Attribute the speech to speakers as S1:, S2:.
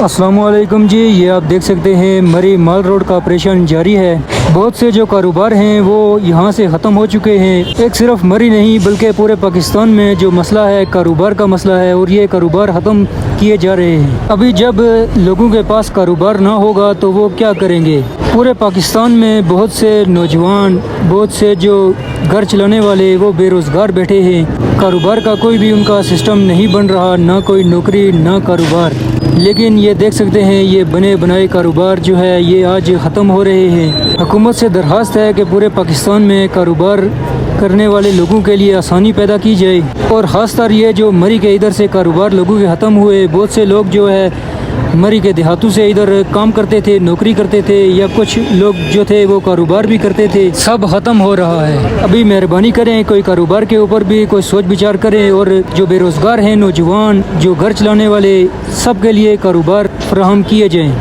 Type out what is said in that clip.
S1: अस्सलाम वालेकुम जी, ये आप देख सकते हैं मरी माल रोड का ऑपरेशन जारी है। बहुत से जो कारोबार हैं वो यहाँ से ख़त्म हो चुके हैं। एक सिर्फ मरी नहीं बल्कि पूरे पाकिस्तान में जो मसला है कारोबार का मसला है और ये कारोबार ख़त्म किए जा रहे हैं। अभी जब लोगों के पास कारोबार ना होगा तो वो क्या करेंगे। पूरे पाकिस्तान में बहुत से नौजवान, बहुत से जो घर चलाने वाले वो बेरोज़गार बैठे हैं। कारोबार का कोई भी उनका सिस्टम नहीं बन रहा, ना कोई नौकरी ना कारोबार। लेकिन ये देख सकते हैं ये बने बनाए कारोबार जो है ये आज ख़त्म हो रहे हैं। हुकूमत से दरख्वास्त है कि पूरे पाकिस्तान में कारोबार करने वाले लोगों के लिए आसानी पैदा की जाए और ख़ास तर ये जो मरी के इधर से कारोबार लोगों के ख़त्म हुए। बहुत से लोग जो है मरी के देहातों से इधर काम करते थे, नौकरी करते थे, या कुछ लोग जो थे वो कारोबार भी करते थे, सब ख़त्म हो रहा है। अभी मेहरबानी करें कोई कारोबार के ऊपर भी कोई सोच विचार करें और जो बेरोज़गार हैं, नौजवान, जो घर चलाने वाले, सब के लिए कारोबार फराहम किए जाएँ।